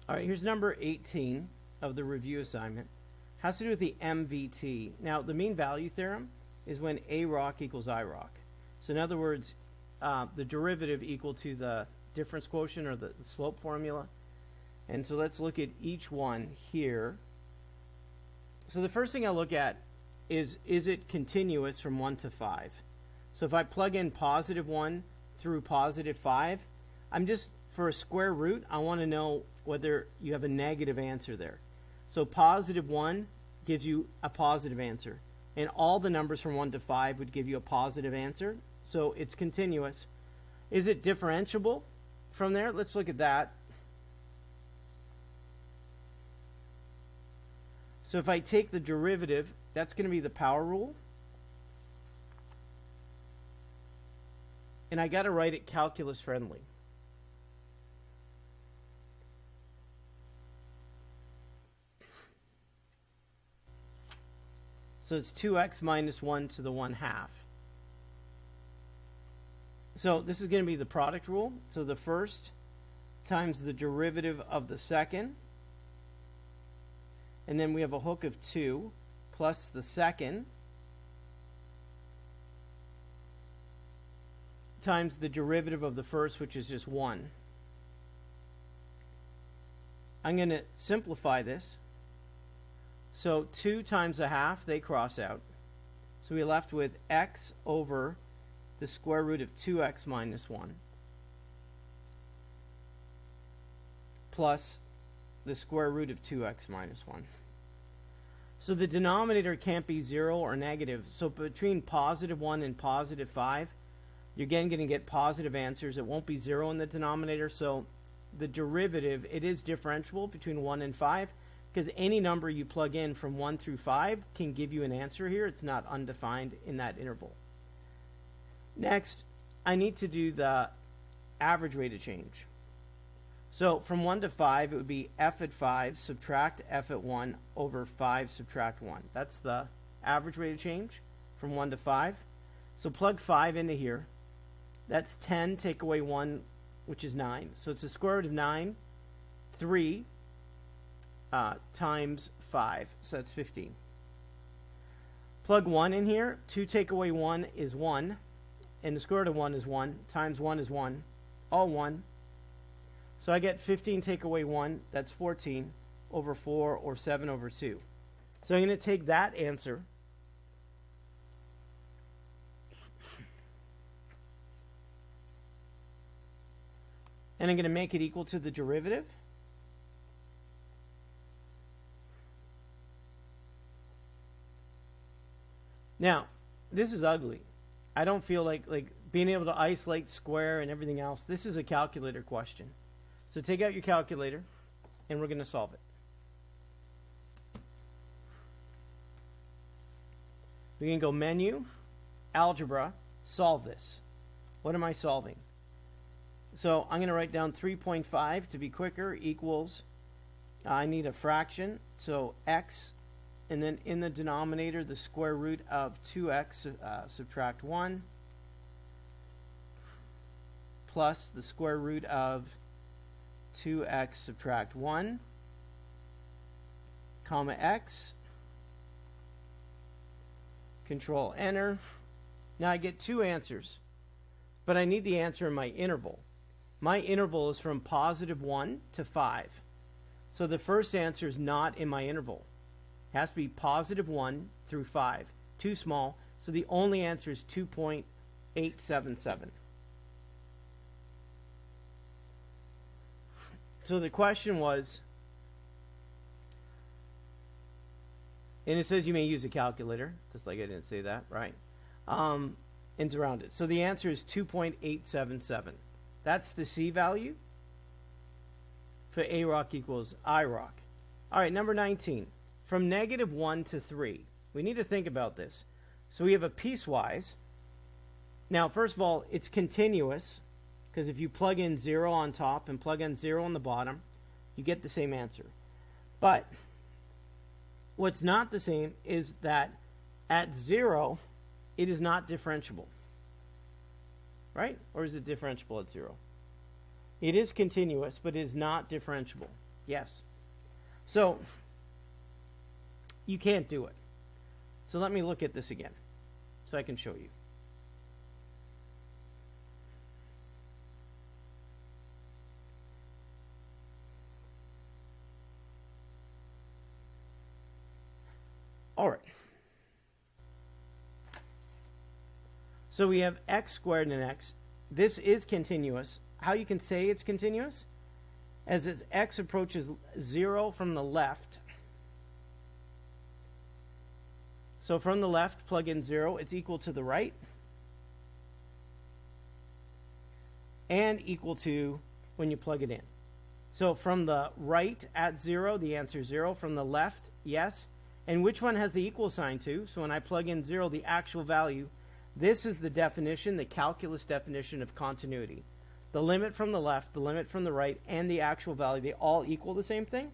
All right, here's number 18 of the review assignment. Has to do with the MVT. Now, the mean value theorem is when A rock equals I rock. So in other words, the derivative equal to the difference quotient or the slope formula. And so let's look at each one here. So the first thing I look at is it continuous from 1 to 5? So if I plug in positive 1 through positive 5, I'm just, for a square root, I want to know whether you have a negative answer there. So positive 1 gives you a positive answer. And all the numbers from 1 to 5 would give you a positive answer. So it's continuous. Is it differentiable from there? Let's look at that. So if I take the derivative, that's going to be the power rule. And I got to write it calculus friendly. So it's 2x minus 1 to the 1/2. So this is going to be the product rule. So the first times the derivative of the second. And then we have a hook of 2 plus the second times the derivative of the first, which is just 1. I'm going to simplify this. So 2 times 1/2, they cross out. So we're left with x over the square root of 2x minus 1 plus the square root of 2x minus 1. So the denominator can't be 0 or negative. So between positive 1 and positive 5, you're again going to get positive answers. It won't be 0 in the denominator. So the derivative, it is differentiable between 1 and 5, because any number you plug in from 1 through 5 can give you an answer here. It's not undefined in that interval. Next, I need to do the average rate of change. So from 1 to 5, it would be f at 5 subtract f at 1 over 5 subtract 1. That's the average rate of change from 1 to 5. So plug 5 into here. That's 10, take away 1, which is 9. So it's the square root of 9, 3 times 5. So that's 15. Plug 1 in here. 2 take away 1 is 1. And the square root of 1 is 1. Times 1 is 1. All 1. So I get 15 take away 1. That's 14 over 4 or 7 over 2. So I'm going to take that answer. And I'm going to make it equal to the derivative. Now, this is ugly. I don't feel like being able to isolate square and everything else. This is a calculator question. So take out your calculator, and we're going to solve it. We can go menu, algebra, solve this. What am I solving? So I'm going to write down 3.5 to be quicker equals, I need a fraction, so x, and then in the denominator, the square root of 2x subtract 1 plus the square root of 2x subtract 1, comma x, control enter. Now I get two answers, but I need the answer in my interval. My interval is from positive 1 to 5. So the first answer is not in my interval. It has to be positive 1 through 5. Too small, so the only answer is 2.877. So the question was, and it says you may use a calculator, just like I didn't say that, right? And to round it. So the answer is 2.877. That's the C value for A rock equals I rock. All right, number 19. From negative 1 to 3. We need to think about this. So we have a piecewise. Now, first of all, it's continuous, because if you plug in 0 on top and plug in 0 on the bottom, you get the same answer. But what's not the same is that at 0, it is not differentiable. Right? Or is it differentiable at 0? It is continuous, but it is not differentiable. Yes. So you can't do it. So let me look at this again so I can show you. All right. So we have x squared and x. This is continuous. How you can say it's continuous? As x approaches 0 from the left. So from the left, plug in 0. It's equal to the right. And equal to when you plug it in. So from the right at 0, the answer is 0. From the left, yes. And which one has the equal sign to? So when I plug in 0, the actual value, this is the definition, the calculus definition of continuity. The limit from the left, the limit from the right, and the actual value, they all equal the same thing.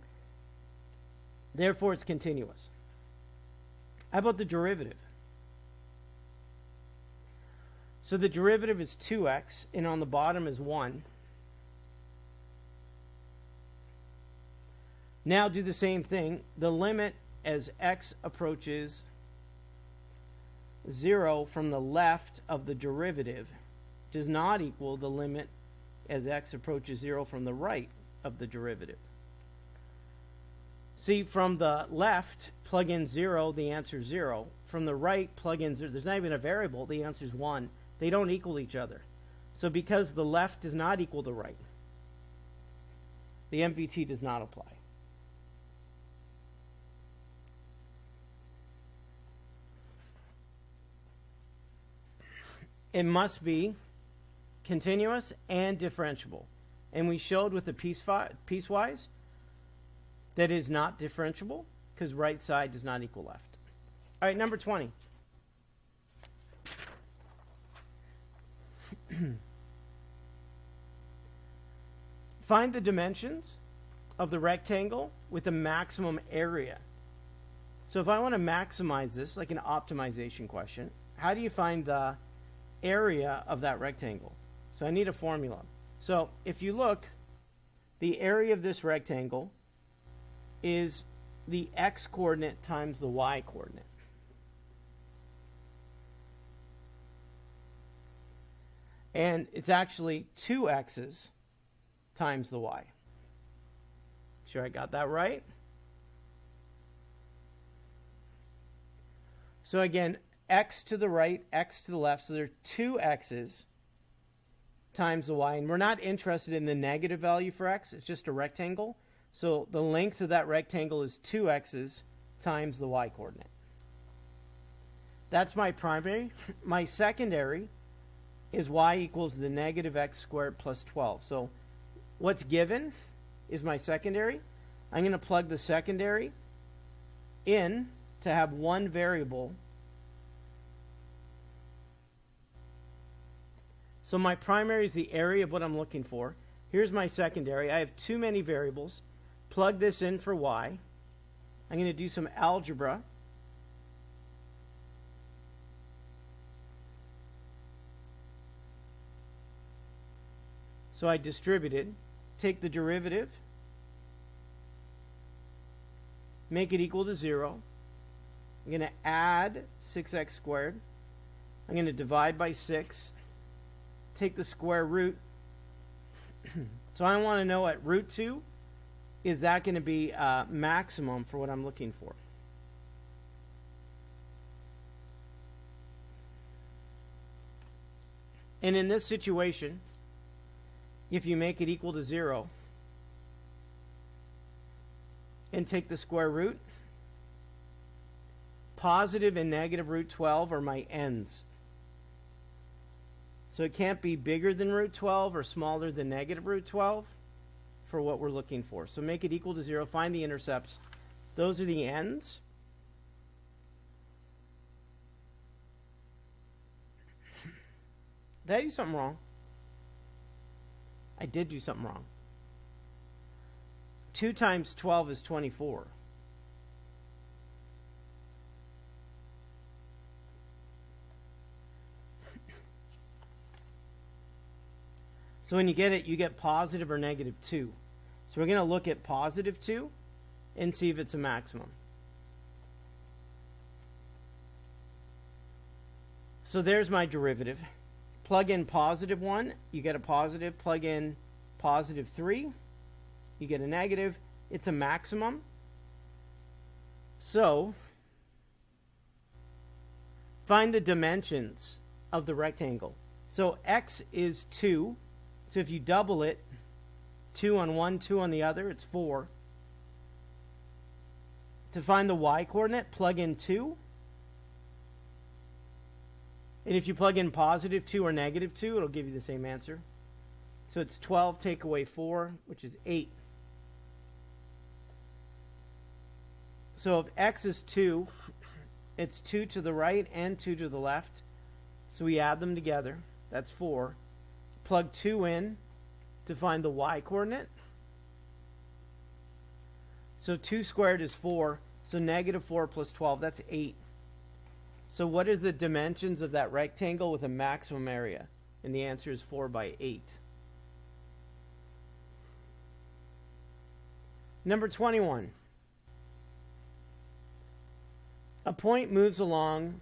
Therefore, it's continuous. How about the derivative? So the derivative is 2x, and on the bottom is 1. Now do the same thing. The limit as x approaches 0 from the left of the derivative does not equal the limit as x approaches 0 from the right of the derivative. See, from the left, plug in 0, the answer is 0. From the right, plug in 0. There's not even a variable, the answer is 1. They don't equal each other. So because the left does not equal the right, the MVT does not apply. It must be continuous and differentiable. And we showed with the piecewise that is not differentiable because right side does not equal left. All right, number 20. Find the dimensions of the rectangle with the maximum area. So if I want to maximize this, like an optimization question, how do you find the area of that rectangle? So I need a formula. So if you look, the area of this rectangle is the x coordinate times the y coordinate. And it's actually 2 x's times the y. Sure I got that right? So again, x to the right, x to the left. So there are 2 x's times the y. And we're not interested in the negative value for x. It's just a rectangle. So the length of that rectangle is 2 x's times the y coordinate. That's my primary. My secondary is y equals the negative x squared plus 12. So what's given is my secondary. I'm going to plug the secondary in to have one variable. So my primary is the area of what I'm looking for. Here's my secondary. I have too many variables. Plug this in for y. I'm going to do some algebra. So I distributed. Take the derivative. Make it equal to 0. I'm going to add 6x squared. I'm going to divide by 6. Take the square root. So I want to know at root 2, is that going to be maximum for what I'm looking for? And in this situation, if you make it equal to 0 and take the square root, positive and negative root 12 are my ends. So it can't be bigger than root 12 or smaller than negative root 12 for what we're looking for. So make it equal to 0, find the intercepts. Those are the ends. Did I do something wrong? I did do something wrong. 2 times 12 is 24. So when you get it, you get positive or negative 2. So we're going to look at positive 2 and see if it's a maximum. So there's my derivative. Plug in positive 1, you get a positive. Plug in positive 3, you get a negative. It's a maximum. So find the dimensions of the rectangle. So x is 2. So if you double it, 2 on one, 2 on the other, it's 4. To find the y-coordinate, plug in 2. And if you plug in positive 2 or negative 2, it'll give you the same answer. So it's 12 take away 4, which is 8. So if x is 2, it's 2 to the right and 2 to the left. So we add them together. That's 4. Plug 2 in to find the y-coordinate. So 2 squared is 4. So negative 4 plus 12, that's 8. So what is the dimensions of that rectangle with a maximum area? And the answer is 4 by 8. Number 21. A point moves along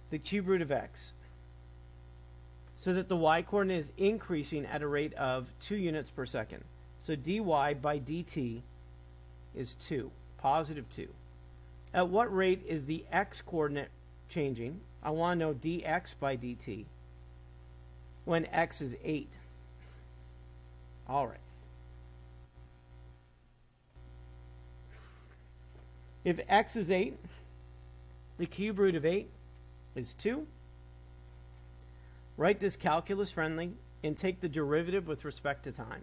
the cube root of x so that the y-coordinate is increasing at a rate of 2 units per second. So dy by dt is 2, positive 2. At what rate is the x-coordinate changing? I want to know dx by dt when x is 8. All right. If x is 8, the cube root of 8 is 2. Write this calculus friendly and take the derivative with respect to time.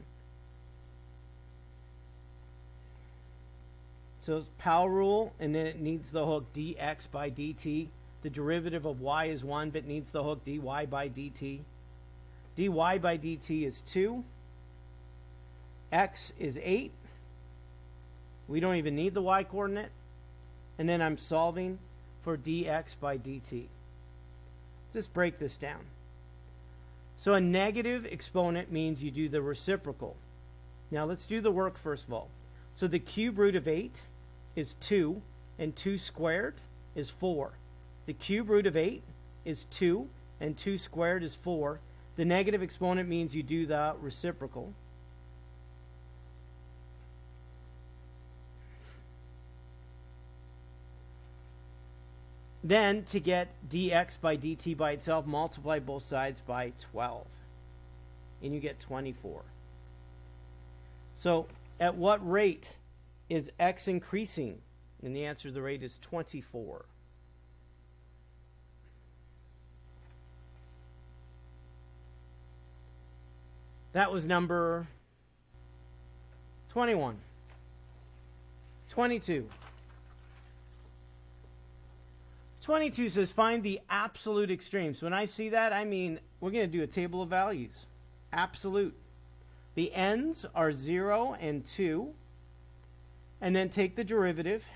So it's power rule, and then it needs the hook dx by dt. The derivative of y is 1, but needs the hook dy by dt. dy by dt is 2. X is 8. We don't even need the y-coordinate. And then I'm solving for dx by dt. Just break this down. So a negative exponent means you do the reciprocal. Now let's do the work first of all. So the cube root of 8 is 2, and 2 squared is 4. The cube root of 8 is 2, and 2 squared is 4. The negative exponent means you do the reciprocal. Then, to get dx by dt by itself, multiply both sides by 12. And you get 24. So, at what rate is x increasing? And the answer to the rate is 24. That was number 21. 22. 22 says find the absolute extremes. When I see that, I mean we're going to do a table of values. Absolute. The ends are 0 and 2. And then take the derivative.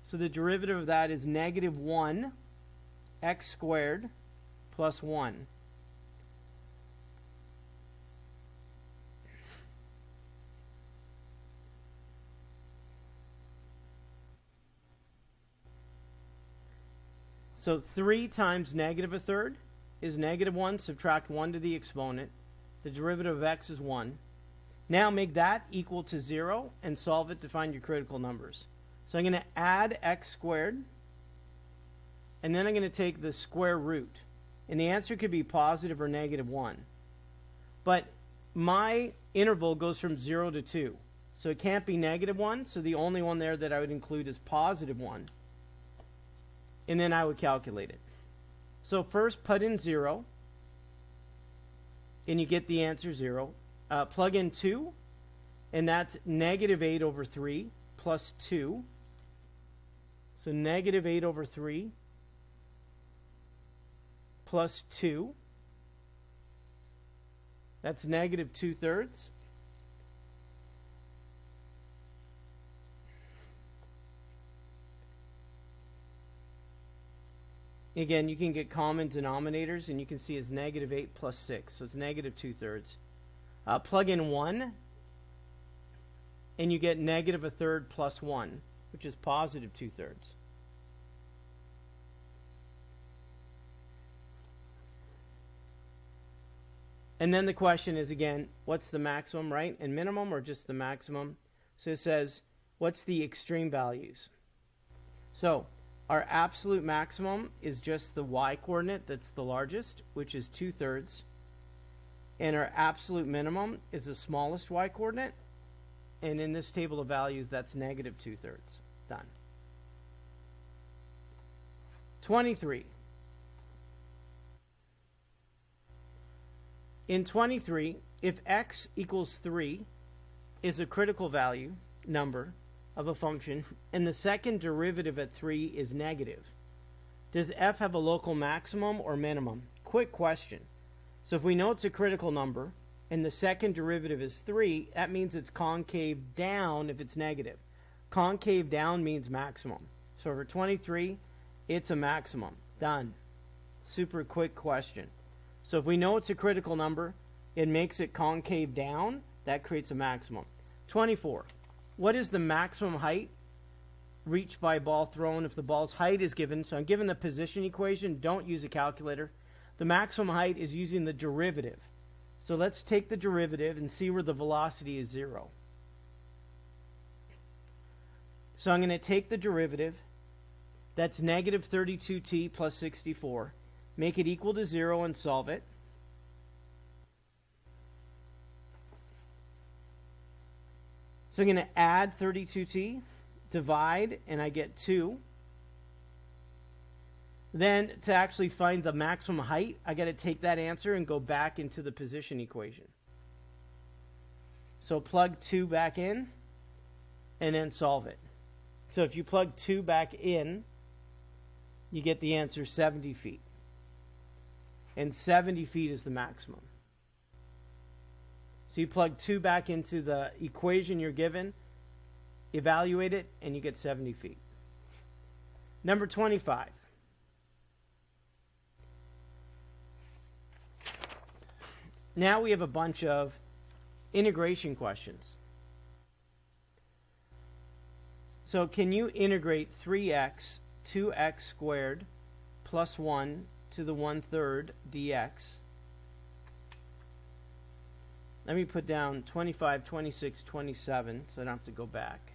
So the derivative of that is negative 1 x squared plus 1. So 3 times negative a third is negative 1. Subtract 1 to the exponent. The derivative of x is 1. Now make that equal to 0 and solve it to find your critical numbers. So I'm going to add x squared. And then I'm going to take the square root. And the answer could be positive or negative 1. But my interval goes from 0 to 2. So it can't be negative 1. So the only one there that I would include is positive 1. And then I would calculate it. So first put in 0. And you get the answer 0. Plug in 2. And that's negative 8 over 3 plus 2. So negative 8 over 3 plus 2. That's negative 2/3. Again, you can get common denominators, and you can see it's negative 8 plus 6. So it's negative 2/3. Plug in 1, and you get negative a third plus 1, which is positive 2/3. And then the question is, again, what's the maximum, right? And minimum, or just the maximum? So it says, what's the extreme values? So our absolute maximum is just the y-coordinate that's the largest, which is 2/3. And our absolute minimum is the smallest y-coordinate. And in this table of values, that's negative 2/3. Done. 23. In 23, if x equals 3 is a critical value number of a function, and the second derivative at 3 is negative, does f have a local maximum or minimum? Quick question. So if we know it's a critical number, and the second derivative is 3, that means it's concave down if it's negative. Concave down means maximum. So for 23, it's a maximum. Done. Super quick question. So if we know it's a critical number, it makes it concave down, that creates a maximum. 24. What is the maximum height reached by a ball thrown if the ball's height is given? So I'm given the position equation. Don't use a calculator. The maximum height is using the derivative. So let's take the derivative and see where the velocity is 0. So I'm going to take the derivative. That's negative 32t plus 64. Make it equal to 0 and solve it. So I'm going to add 32t, divide, and I get 2. Then to actually find the maximum height, I got to take that answer and go back into the position equation. So plug 2 back in and then solve it. So if you plug 2 back in, you get the answer 70 feet. And 70 feet is the maximum. So you plug 2 back into the equation you're given, evaluate it, and you get 70 feet. Number 25. Now we have a bunch of integration questions. So can you integrate 3x, 2x squared, plus 1 to the 1/3 dx? Let me put down 25, 26, 27, so I don't have to go back.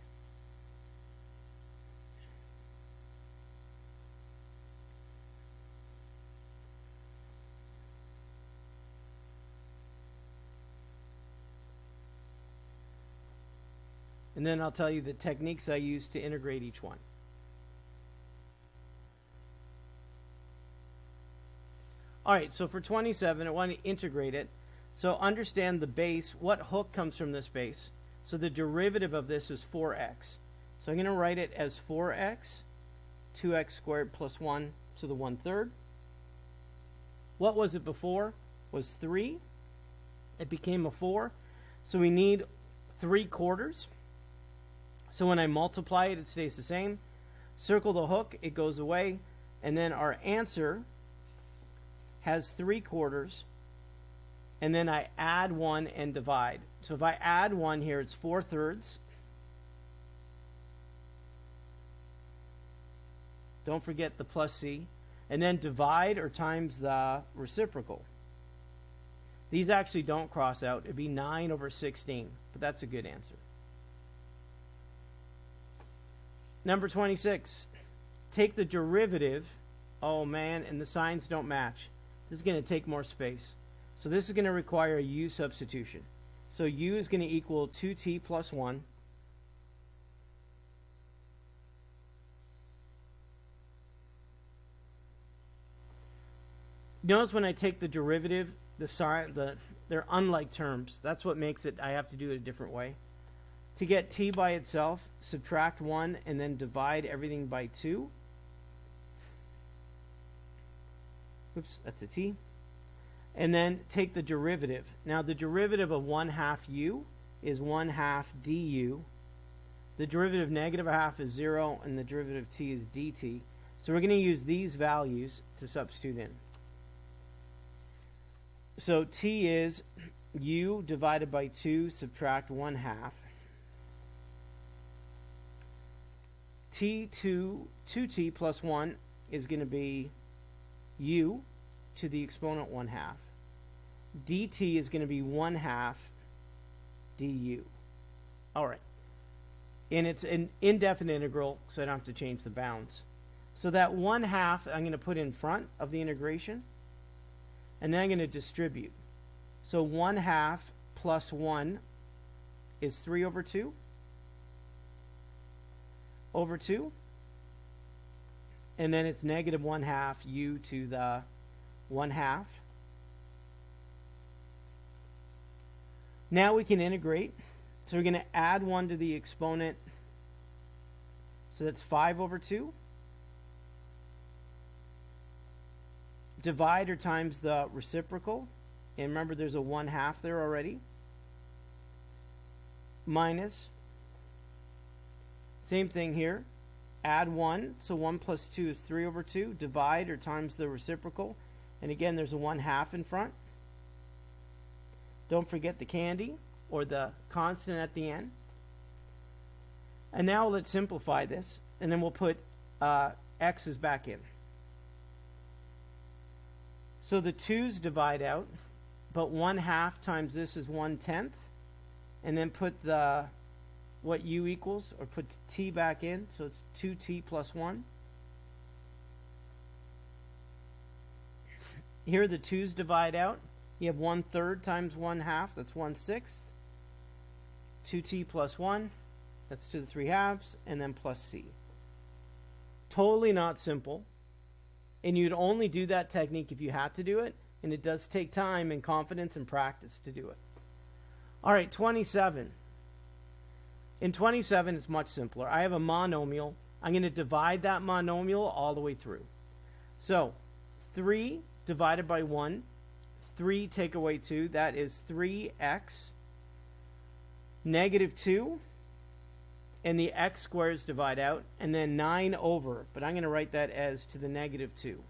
And then I'll tell you the techniques I use to integrate each one. All right, so for 27, I want to integrate it. So understand the base. What hook comes from this base? So the derivative of this is 4x. So I'm going to write it as 4x, 2x squared plus 1 to the 1/3. What was it before? Was 3. It became a 4. So we need 3/4. So when I multiply it, it stays the same. Circle the hook, it goes away. And then our answer has 3/4. And then I add 1 and divide. So if I add 1 here, it's 4/3. Don't forget the plus c. And then divide or times the reciprocal. These actually don't cross out. It'd be 9/16. But that's a good answer. Number 26. Take the derivative. Oh man, and the signs don't match. This is going to take more space. So this is going to require a u substitution. So u is going to equal 2t plus 1. Notice when I take the derivative, the sign, they're unlike terms. That's what makes it, I have to do it a different way. To get t by itself, subtract 1 and then divide everything by 2. Oops, that's a t. And then take the derivative. Now the derivative of 1/2 u is 1/2 du. The derivative of negative a half is 0, and the derivative of t is dt. So we're going to use these values to substitute in. So t is u divided by 2, subtract 1/2. T2, 2t plus 1 is going to be u to the exponent 1/2. dt is going to be 1/2 du. All right. And it's an indefinite integral, so I don't have to change the bounds. So that 1/2 I'm going to put in front of the integration, and then I'm going to distribute. So 1/2 plus 1 is 3 over 2 over 2. And then it's negative 1/2 u to the 1/2. Now we can integrate. So we're going to add 1 to the exponent. So that's 5 over 2. Divide or times the reciprocal. And remember, there's a 1/2 there already. Minus. Same thing here. Add 1. So 1 plus 2 is 3 over 2. Divide or times the reciprocal. And again, there's a 1/2 in front. Don't forget the candy or the constant at the end. And now let's simplify this. And then we'll put x's back in. So the 2's divide out. But 1/2 times this is 1/10. And then put the what u equals, or put t back in. So it's 2t plus 1. Here the 2's divide out. You have 1/3 times 1/2. That's 1/6. 2t plus 1. That's to the 3/2. And then plus c. Totally not simple. And you'd only do that technique if you had to do it. And it does take time and confidence and practice to do it. All right, 27. In 27, it's much simpler. I have a monomial. I'm going to divide that monomial all the way through. So 3 divided by 1. 3 take away 2. That is 3x. Negative 2. And the x squares divide out. And then 9 over. But I'm going to write that as to the negative 2.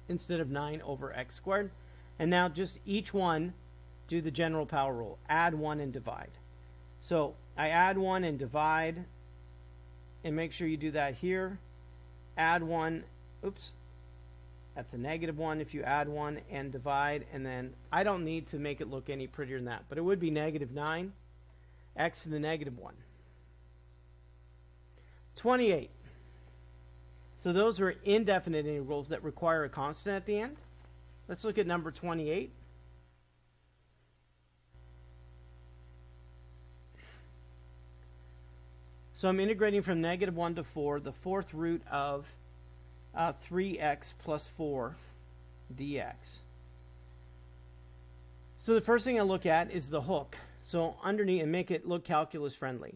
Instead of 9 over x squared. And now just each one, do the general power rule. Add 1 and divide. So I add 1 and divide. And make sure you do that here. Add 1. Oops. That's a negative 1 if you add 1 and divide. And then I don't need to make it look any prettier than that. But it would be negative 9. X to the negative 1. 28. So those are indefinite integrals that require a constant at the end. Let's look at number 28. So I'm integrating from negative 1 to 4, the fourth root of 3x plus 4 dx. So the first thing I look at is the hook. So underneath, and make it look calculus friendly.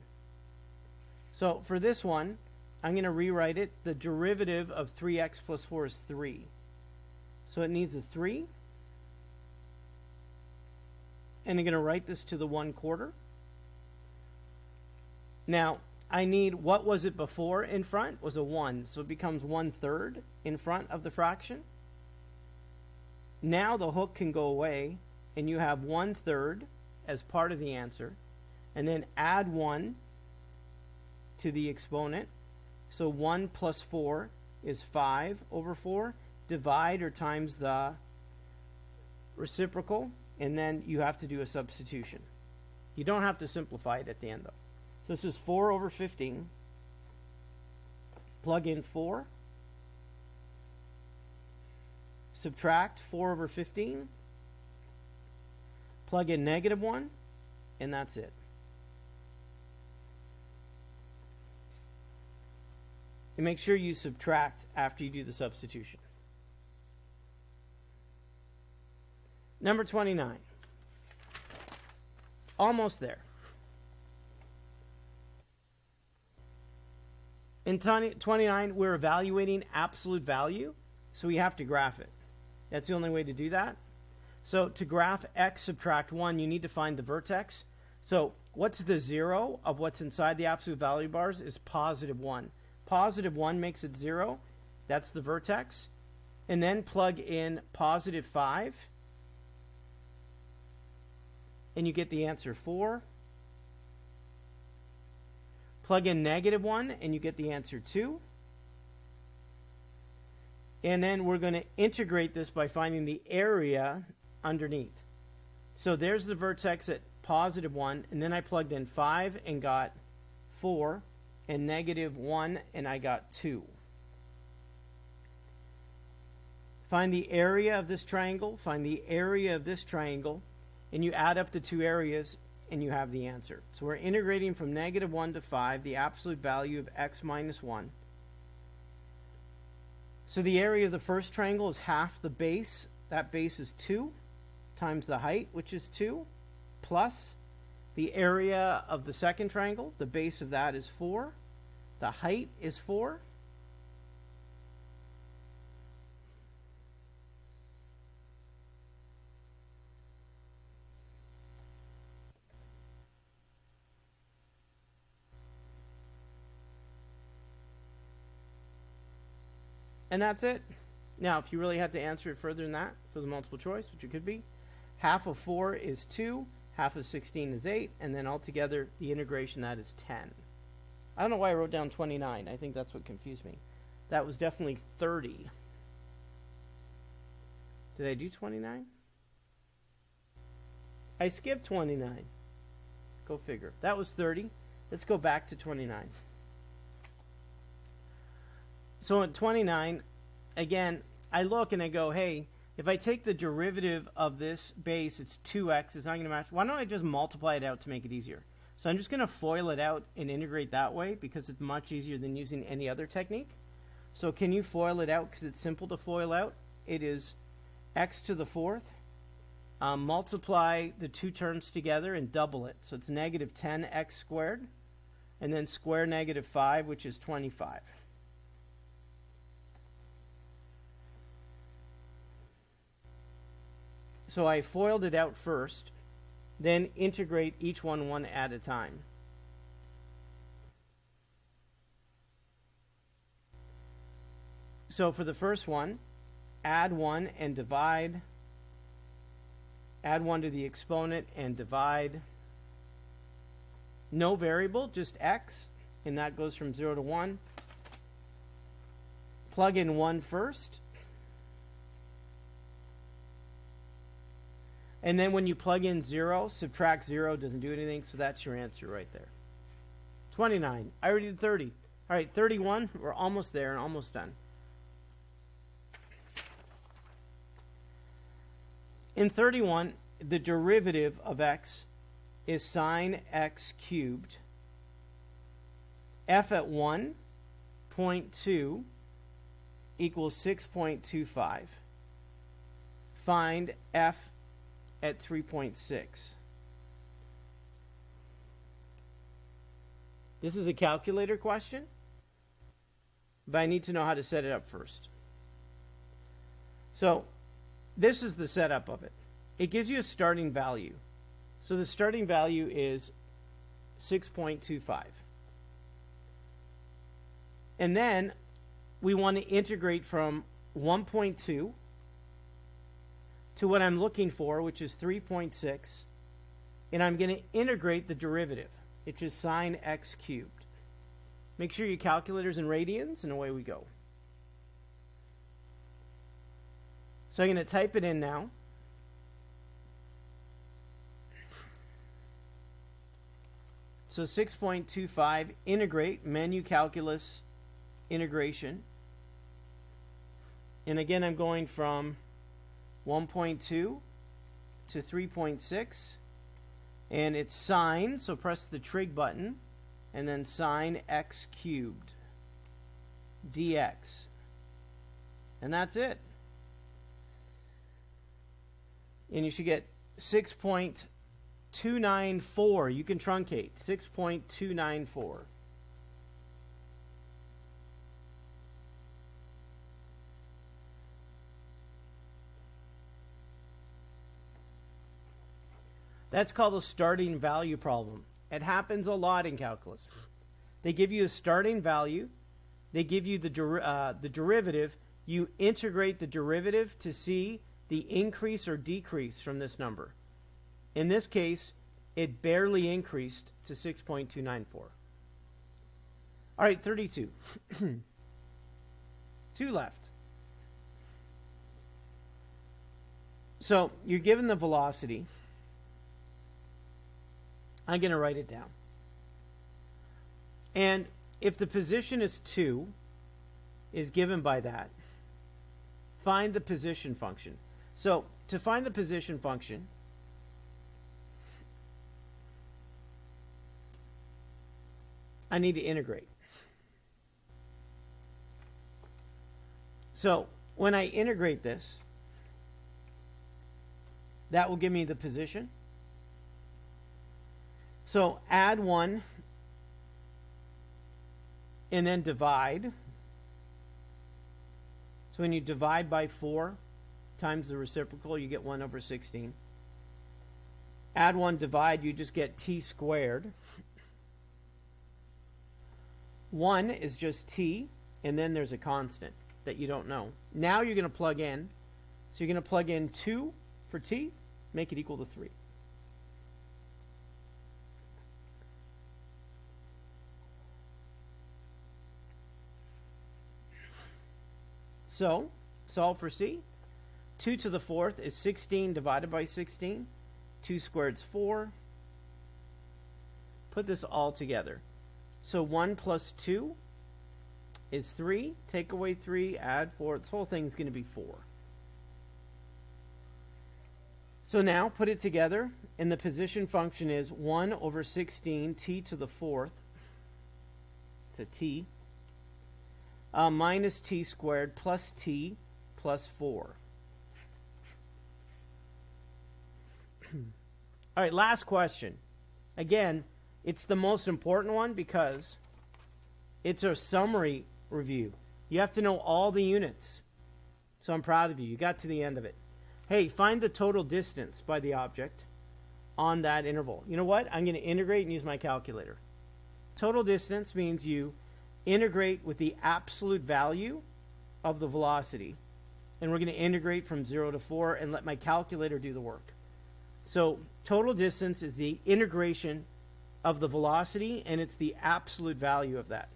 So for this one, I'm going to rewrite it. The derivative of 3x plus 4 is 3. So it needs a 3. And I'm going to write this to the 1/4. Now, I need, what was it before in front? Was a 1. So it becomes 1/3 in front of the fraction. Now the hook can go away, and you have 1/3 as part of the answer. And then add 1 to the exponent. So 1 plus 4 is 5 over 4. Divide or times the reciprocal. And then you have to do a substitution. You don't have to simplify it at the end, though. So this is 4 over 15. Plug in 4. Subtract 4 over 15. Plug in negative 1. And that's it. And make sure you subtract after you do the substitution. Number 29. Almost there. In 29, we're evaluating absolute value, so we have to graph it. That's the only way to do that. So to graph x subtract 1, you need to find the vertex. So what's the 0 of what's inside the absolute value bars is positive 1. Positive 1 makes it 0. That's the vertex. And then plug in positive 5. and you get the answer 4. Plug in -1 and you get the answer 2. And then we're going to integrate this by finding the area underneath. So there's the vertex at +1, and then I plugged in 5 and got 4, and -1 and I got 2. Find the area of this triangle, find the area of this triangle, and you add up the two areas and you have the answer. So we're integrating from -1 to 5, the absolute value of x minus 1. So the area of the first triangle is half the base. That base is 2 times the height, which is 2, plus the area of the second triangle. The base of that is 4. The height is 4. And that's it. Now, if you really had to answer it further than that, if it was multiple choice, which it could be, half of 4 is 2, half of 16 is 8, and then altogether, the integration, that is 10. I don't know why I wrote down 29. I think that's what confused me. That was definitely 30. Did I do 29? I skipped 29. Go figure. That was 30. Let's go back to 29. So at 29, again, I look and I go, hey, if I take the derivative of this base, it's 2x, it's not going to match. Why don't I just multiply it out to make it easier? So I'm just going to FOIL it out and integrate that way because it's much easier than using any other technique. So can you FOIL it out because it's simple to FOIL out? It is x to the 4th. Multiply the two terms together and double it. So it's -10x squared. And then square -5, which is 25. So I FOILed it out first, then integrate each one at a time. So for the first one, add 1 and divide. Add 1 to the exponent and divide. No variable, just x, and that goes from 0 to 1. Plug in 1 first. And then when you plug in 0, subtract 0, doesn't do anything, so that's your answer right there. 29. I already did 30. All right, 31, we're almost there and almost done. In 31, the derivative of x is sine x cubed. F at 1.2 equals 6.25. Find f at 3.6. This is a calculator question, but I need to know how to set it up first. So this is the setup of it. It gives you a starting value. So the starting value is 6.25. And then we want to integrate from 1.2 to what I'm looking for, which is 3.6, and I'm going to integrate the derivative, which is sine x cubed. Make sure your calculator's in radians, and away we go. So I'm going to type it in now. So 6.25, integrate, menu calculus, integration. And again, I'm going from 1.2 to 3.6, and it's sine, so press the trig button, and then sine x cubed dx. And that's it. And you should get 6.294. You can truncate, 6.294. That's called a starting value problem. It happens a lot in calculus. They give you a starting value. They give you the derivative. You integrate the derivative to see the increase or decrease from this number. In this case, it barely increased to 6.294. All right, 32. 2 left. So you're given the velocity. I'm going to write it down. And if the position is 2, is given by that, find the position function. So to find the position function, I need to integrate. So when I integrate this, that will give me the position. So add 1 and then divide. So when you divide by 4 times the reciprocal, you get 1 over 16. Add 1, divide, you just get t squared. 1 is just t, and then there's a constant that you don't know. Now you're going to plug in. So you're going to plug in 2 for t, make it equal to 3. So, solve for c. 2 to the 4th is 16 divided by 16. 2 squared is 4. Put this all together. So 1 plus 2 is 3. Take away 3, add 4. This whole thing is going to be 4. So now put it together, and the position function is 1 over 16 t to the 4th. It's a t. Minus t squared plus t plus 4. All right, last question. Again, it's the most important one because it's a summary review. You have to know all the units. So I'm proud of you. You got to the end of it. Hey, find the total distance by the object on that interval. You know what? I'm going to integrate and use my calculator. Total distance means you integrate with the absolute value of the velocity. And we're going to integrate from 0 to 4 and let my calculator do the work. So total distance is the integration of the velocity, and it's the absolute value of that.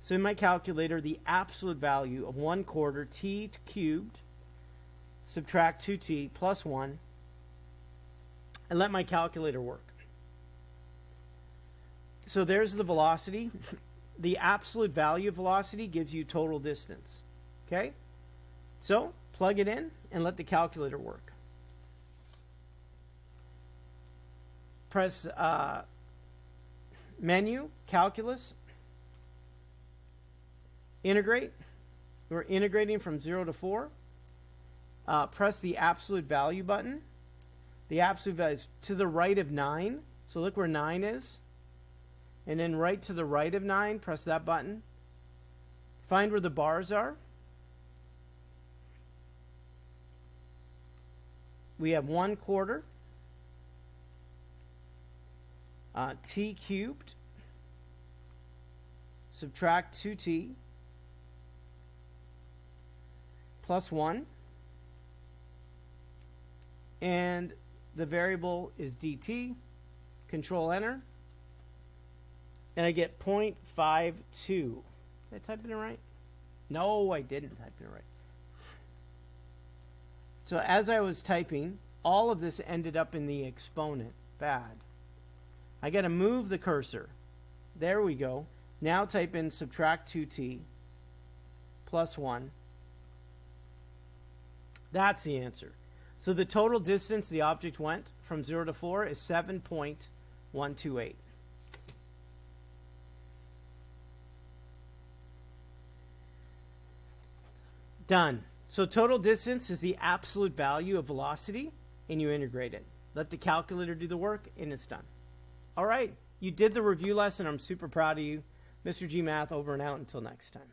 So in my calculator, the absolute value of 1/4 t cubed, subtract 2t plus 1, and let my calculator work. So there's the velocity. The absolute value of velocity gives you total distance. Okay? So plug it in and let the calculator work. Press menu, calculus, integrate. We're integrating from 0 to 4. Press the absolute value button. The absolute value is to the right of 9. So look where 9 is. And then right to the right of 9, press that button. Find where the bars are. We have 1/4 t cubed, subtract 2t plus 1, and the variable is dt. Control enter, and I get 0.52. Did I type it in right? No, I didn't type it in right. So as I was typing, all of this ended up in the exponent. Bad. I got to move the cursor. There we go. Now type in subtract 2t plus 1. That's the answer. So the total distance the object went from 0 to 4 is 7.128. Done. So total distance is the absolute value of velocity, and you integrate it. Let the calculator do the work, and it's done. All right. You did the review lesson. I'm super proud of you. Mr. G Math over and out until next time.